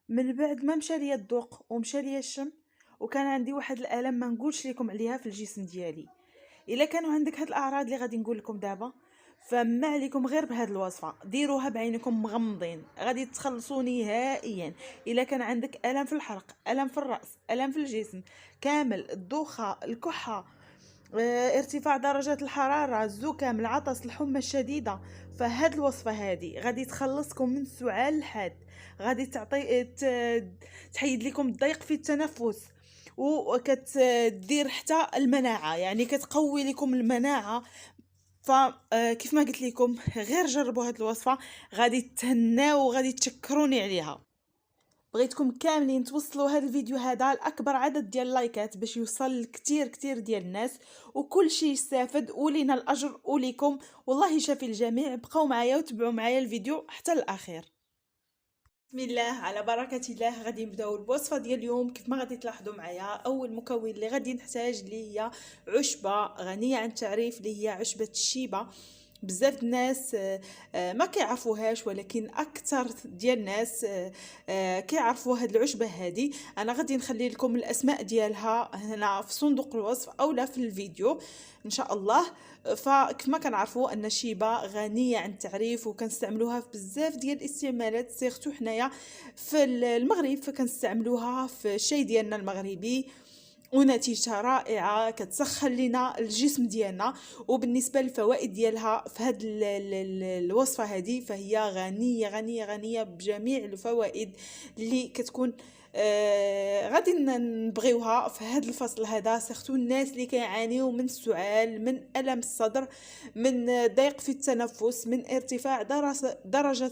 من بعد ما مشى ليا الذوق ومشى ليا الشم، وكان عندي واحد الالم ما نقولش لكم عليها في الجسم ديالي. الا كانوا عندك هاد الاعراض اللي غادي نقول لكم دابا، فما عليكم غير بهاد الوصفه، ديروها بعينكم مغمضين غادي تخلصوا نهائيا. الا كان عندك الم في الحلق، الم في الراس، الم في الجسم كامل، الدوخه، الكحه، ارتفاع درجات الحرارة، الزكام، العطس، الحمى الشديدة، فهاد الوصفة هادي غادي تخلصكم من السعال الحاد، غادي تحيد لكم الضيق في التنفس، وكتدير حتى المناعة، يعني كتقوي لكم المناعة. فكيف ما قلت لكم غير جربوا هاد الوصفة، غادي تهناو وغادي تشكروني عليها. بغيتكم كاملين توصلوا هذا الفيديو هذا لاكبر عدد ديال اللايكات باش يوصل لكتير كتير ديال الناس، وكل شيء يستافد ولينا الاجر وليكم. والله شافي الجميع، بقاو معايا وتبعوا معايا الفيديو حتى الاخير. بسم الله على بركة الله، غادي نبداو الوصفة ديال اليوم. كيف ما غادي تلاحظوا معايا، اول مكون اللي غادي نحتاج اللي هي عشبة غنية عن التعريف، اللي هي عشبة الشيبة. بزاف الناس ما كيعرفوهاش، ولكن اكثر ديال الناس كيعرفوا هاد العشبه هادي. انا غادي نخلي لكم الاسماء ديالها هنا في صندوق الوصف اولا في الفيديو ان شاء الله. فكما كنعرفوا ان الشيبه غنيه عن التعريف، وكنستعملوها في بزاف ديال الاستعمالات، سيرتو حنايا في المغرب فكنستعملوها في الشاي ديالنا المغربي، ونتيجتها رائعه، كتسخن لنا الجسم ديالنا. وبالنسبه للفوائد ديالها في هاد الوصفه هذه، فهي غنيه غنيه غنيه بجميع الفوائد اللي كتكون غادي نبغيوها في هذا الفصل هذا، سيرتو الناس اللي كيعانيو من السعال، من الم الصدر، من ضيق في التنفس، من ارتفاع درجه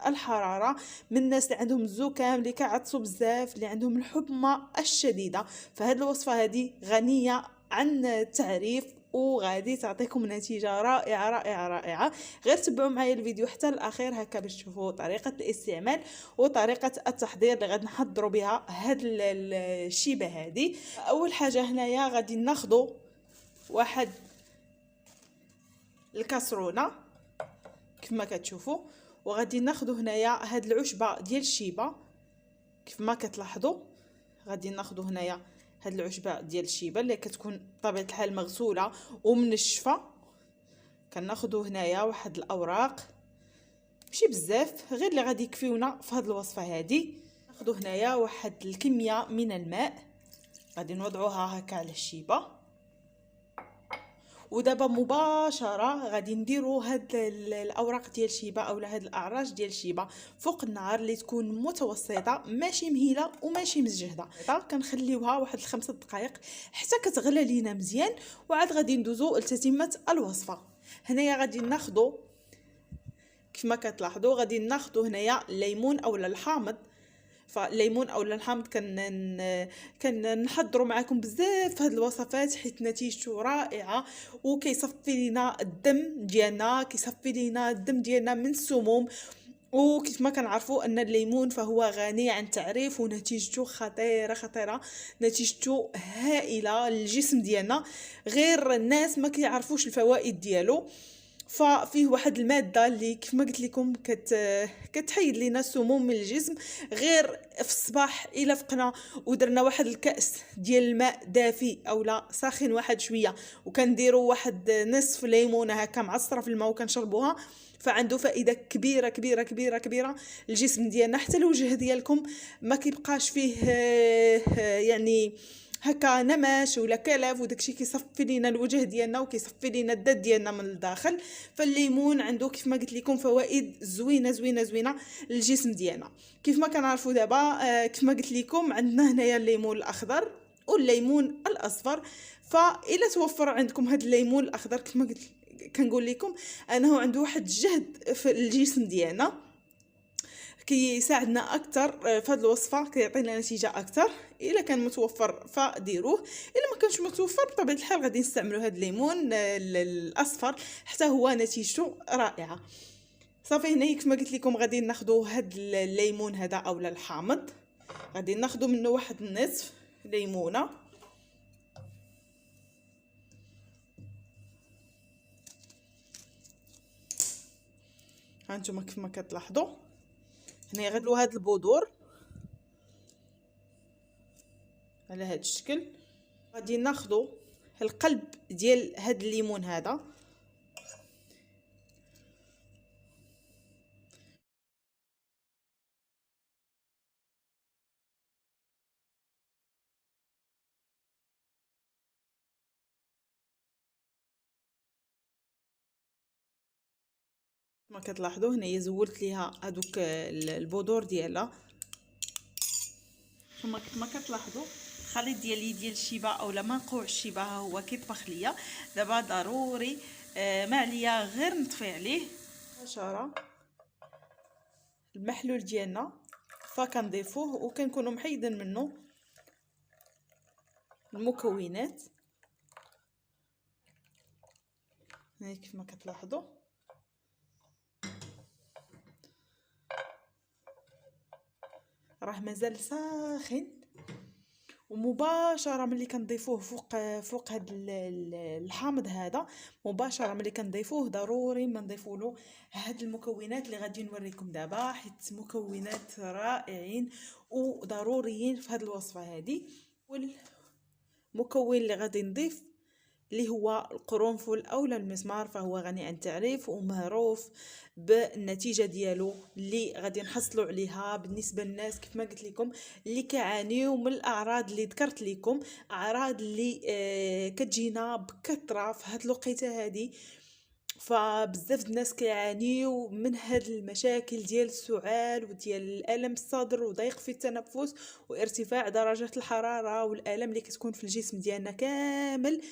الحراره، من الناس اللي عندهم الزكام، اللي كيعطسوا بزاف، اللي عندهم الحمى الشديده. فهاد الوصفه هذه غنيه عن التعريف، وغادي تعطيكم نتيجه رائعه رائعه رائعه. غير تبعوا معايا الفيديو حتى الاخير هكا باش تشوفوا طريقه الاستعمال وطريقه التحضير اللي غادي نحضروا بها هاد الشيبه هذه. اول حاجه هنايا غادي ناخذوا واحد الكاسرونه كما كتشوفوا، وغادي ناخذوا هنايا هاد العشبه ديال الشيبه كيف ما كتلاحظوا. غادي ناخذوا هنايا هاد العشبه ديال الشيبه اللي كتكون بطبيعه الحال مغسوله ومنشفه. كناخذوا هنايا واحد الاوراق ماشي بزاف، غير اللي غادي يكفيونا في هاد الوصفه هادي. ناخذوا هنايا واحد الكميه من الماء، غادي نوضعوها هكا على الشيبه. ودابا مباشره غادي نديروا هاد الاوراق ديال الشيبه اولا هاد الاعراج ديال الشيبه فوق النار اللي تكون متوسطه، ماشي مهيله وماشي مزجهده. كنخليوها واحد 5 دقائق حتى كتغلى لينا مزيان، وعاد غادي ندوزو لتتمه الوصفه. هنايا غادي ناخذوا كيف ما كتلاحظوا، غادي ناخذوا هنايا الليمون اولا الحامض. فالليمون اولا الحامض كنحضروا معكم بزاف هاد الوصفات حيت نتيجته رائعه، وكيصفي لينا الدم ديالنا، كيصفي لينا الدم ديالنا من السموم. وكيف ما كنعرفوا ان الليمون فهو غني عن التعريف، ونتيجته خطيره خطيره، نتيجته هائله للجسم ديالنا، غير الناس ما كيعرفوش الفوائد ديالو. ففيه واحد الماده اللي كيف ما قلت لكم كتحيد لينا السموم من الجسم. غير في الصباح الا فقنا ودرنا واحد الكاس ديال الماء دافي اولا ساخن واحد شويه، وكنديروا واحد نصف ليمونه هكا معصره في الماء وكنشربوها، فعنده فائده كبيره كبيره كبيره كبيره للجسم ديالنا. حتى الوجه ديالكم ما كيبقاش فيه يعني هكا نمش ولا كلف، وداكشي كيصفي لينا الوجه ديالنا وكيصفي لينا الذات ديالنا من الداخل. فالليمون عنده كيف ما قلت لكم فوائد زوينه زوينه زوينه للجسم ديالنا. كيف ما كنعرفوا دابا كيف ما قلت لكم عندنا هنايا الليمون الاخضر والليمون الاصفر. فاذا توفر عندكم هذا الليمون الاخضر كيف ما قلت كنقول لكم انه عنده واحد الجهد في الجسم ديالنا، كيساعدنا اكثر في هذه الوصفه، كيعطينا نتيجه اكثر. الا كان متوفر فديروه، الا ما كانش متوفر بطبيعه الحال غادي نستعملوا هذا الليمون الاصفر حتى هو نتيجته رائعه. صافي هنا كيف ما قلت لكم غادي ناخذوا هذا الليمون هذا اولا الحامض، غادي ناخذوا منه واحد النصف ليمونه. هانتوما كيف ما كتلاحظوا هنا غادلوا هاد البذور على هذا الشكل. غادي ناخذوا القلب ديال هذا الليمون هذا، كما كتلاحظوا هنايا زولت ليها هذوك البذور ديالها. كما كتلاحظوا الخليط ديالي ديال الشيبه اولا منقوع الشيبه ها هو كيطبخ ليا. دابا ضروري ما عليا غير نطفي عليه مباشره المحلول ديالنا، فكنضيفوه وكنكونوا محيدين منه المكونات. هاي كيف كتلاحظوا راه مازال ساخن، ومباشره ملي كنضيفوه فوق هذا الحامض هذا، مباشره ملي كنضيفوه ضروري ما نضيفوا هاد المكونات اللي غادي نوريكم دابا، حيت مكونات رائعين وضروريين في هذه الوصفه هذه. والمكون اللي غادي نضيف اللي هو القرنفل اولا المسمار، فهو غني عن التعريف ومعروف بالنتيجه ديالو اللي غادي نحصلوا عليها بالنسبه للناس كيف ما قلت لكم اللي كيعانيو من الاعراض اللي ذكرت لكم، اعراض اللي كتجينا بكثره في هاد الوقيته هذه. فبزاف الناس كيعانيو من هاد المشاكل ديال السعال وديال الالم الصدر وضيق في التنفس وارتفاع درجات الحراره والالم اللي كتكون في الجسم ديالنا كامل.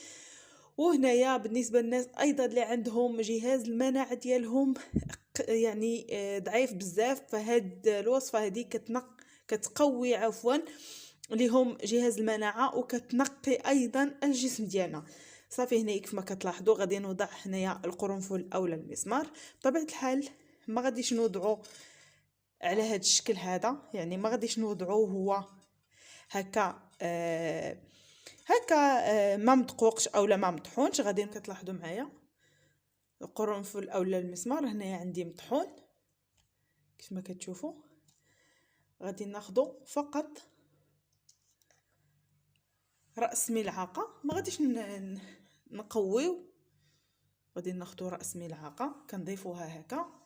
وهنايا بالنسبه للناس ايضا اللي عندهم جهاز المناعه ديالهم يعني ضعيف بزاف، فهاد الوصفه هذه كتقوي عفوا لهم جهاز المناعه وكتنقي ايضا الجسم ديالنا. صافي هنا كيف ما كتلاحظوا غادي نوضع هنايا القرنفل اولا المسمار. بطبيعه الحال ما غاديش نوضعوا على هذا الشكل هذا، يعني ما غاديش نوضعوه هو هكا ما مدقوقش اولا ما مطحونش. غادي كتلاحظوا معايا القرنفل اولا المسمار هنايا عندي مطحون كيف ما كتشوفوا. غادي ناخذوا فقط راس ملعقه، ما غاديش نقويو، غادي ناخذوا راس ملعقه كنضيفوها هكا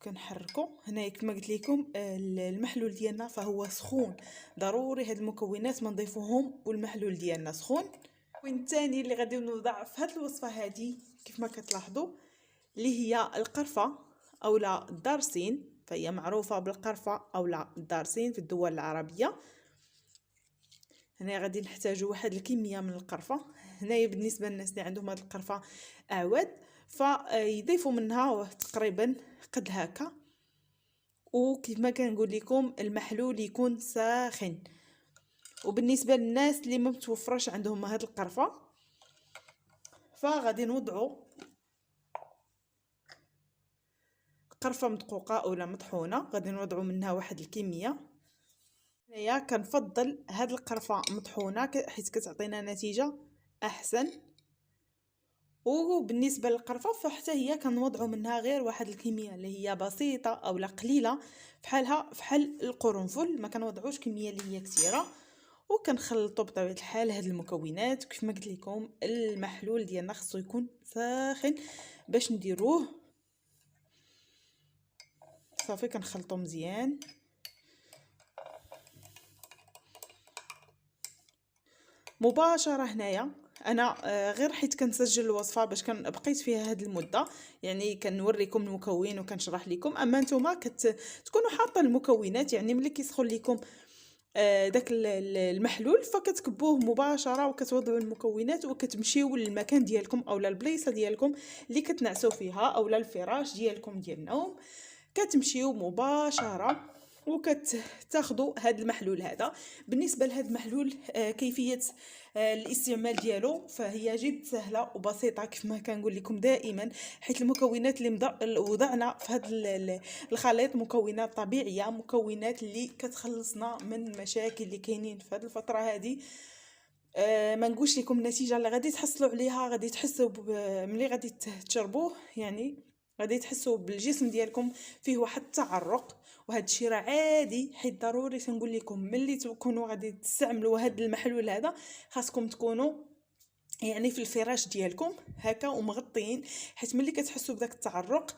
كنحركوا. هنايا كما قلت لكم المحلول ديالنا فهو سخون، ضروري هاد المكونات ما نضيفوهم والمحلول ديالنا سخون. والثاني اللي غادي نوضع في هاد الوصفه هذه كيف ما كتلاحظوا اللي هي القرفه اولا الدارسين، فهي معروفه بالقرفه اولا الدارسين في الدول العربيه. هنا غادي نحتاجوا واحد الكميه من القرفه. هنايا بالنسبه للناس اللي عندهم هاد القرفه اعواد فيضيفوا منها تقريبا قد هكا. وكيف ما كنقول لكم المحلول يكون ساخن. وبالنسبه للناس اللي ما متوفرش عندهم هاد القرفه فغادي نوضعوا قرفه مدقوقه اولا مطحونه، غادي نوضعوا منها واحد الكميه. هنايا كنفضل هاد القرفه مطحونه حيت كتعطينا نتيجه احسن. وبالنسبه للقرفه فحتى هي كنوضعوا منها غير واحد الكميه اللي هي بسيطه اولا قليله فحال القرنفل، ما كنوضعوش كميه اللي هي كثيره. وكنخلطوا بطبيعه الحال هاد المكونات. كيف ما قلت لكم المحلول ديالنا خصو يكون ساخن باش نديروه. صافي كنخلطوا مزيان. مباشره هنايا انا غير حيت كنسجل الوصفه باش بقيت فيها هاد المده، يعني كنوريكم المكون وكنشرح لكم. اما نتوما تكونوا حاطين المكونات، يعني ملي كيسخن لكم داك المحلول فكتكبوه مباشره وكتوضعوا المكونات وكتمشيو للمكان ديالكم اولا البليصه ديالكم اللي كتنعسوا فيها اولا الفراش ديالكم ديال النوم، كتمشيو مباشره وكتاخذوا هذا المحلول هذا. بالنسبه لهذا المحلول كيفيه الاستعمال ديالو فهي جد سهله وبسيطه كيف ما كنقول لكم دائما، حيت المكونات اللي وضعنا في هذا الخليط مكونات طبيعيه، مكونات اللي كتخلصنا من المشاكل اللي كاينين في هذه الفتره هذه. ما نقولش لكم النتيجه اللي غادي تحصلوا عليها، غادي تحسوا ملي غادي تشربوه، يعني غادي تحسوا بالجسم ديالكم فيه واحد التعرق، وهذا الشيء راه عادي، حيت ضروري تنقول لكم ملي تكونوا غادي تستعملوا هذا المحلول هذا خاصكم تكونوا يعني في الفراش ديالكم هكا ومغطين، حيت ملي كتحسوا بداك التعرق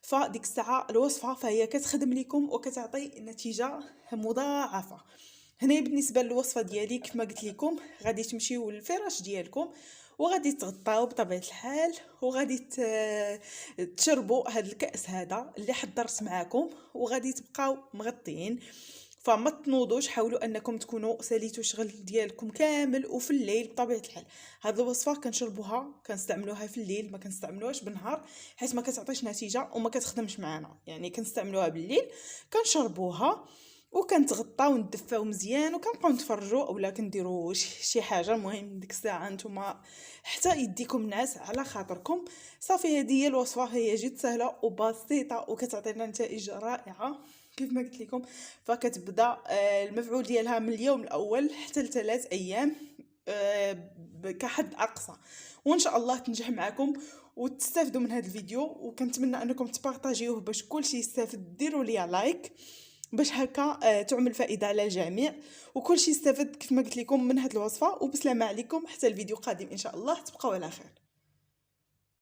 فديك الساعه الوصفه فهي كتخدم لكم وكتعطي نتيجه مضاعفه. هنا بالنسبه للوصفه ديالي كيف ما قلت لكم غادي تمشيو للفراش ديالكم وغادي تغطاو بطبيعه الحال، وغادي تشربوا هذا الكاس هذا اللي حضرت معاكم، وغادي تبقاو مغطيين. فما تنوضوش، حاولوا انكم تكونوا ساليتوا الشغل ديالكم كامل، وفي الليل بطبيعه الحال هذه الوصفه كنشربوها كنستعملوها في الليل، ما كنستعملوهاش بالنهار حيت ما كتعطيش نتيجه وما كتخدمش معنا. يعني كنستعملوها بالليل كنشربوها وكنتغطاو وندفاو مزيان وكنبقاو نتفرجوا اولا كنديروا شي حاجه. المهم ديك الساعه نتوما حتى يديكم ناس على خاطركم. صافي هذه هي الوصفه، هي جد سهله وبسيطه وكتعطينا نتائج رائعه كيف ما قلت لكم. فكتبدا المفعول ديالها من اليوم الاول حتى ل3 ايام كحد اقصى، وان شاء الله تنجح معكم وتستافدوا من هذا الفيديو. وكنتمنى انكم تبارطاجيوه باش كلشي يستافد. ديروا لي لايك باش هكا تعمل فائده على الجميع وكلشي يستافد كيف ما قلت لكم من هذه الوصفه. وبسلامه عليكم حتى الفيديو قادم ان شاء الله، تبقاو على خير.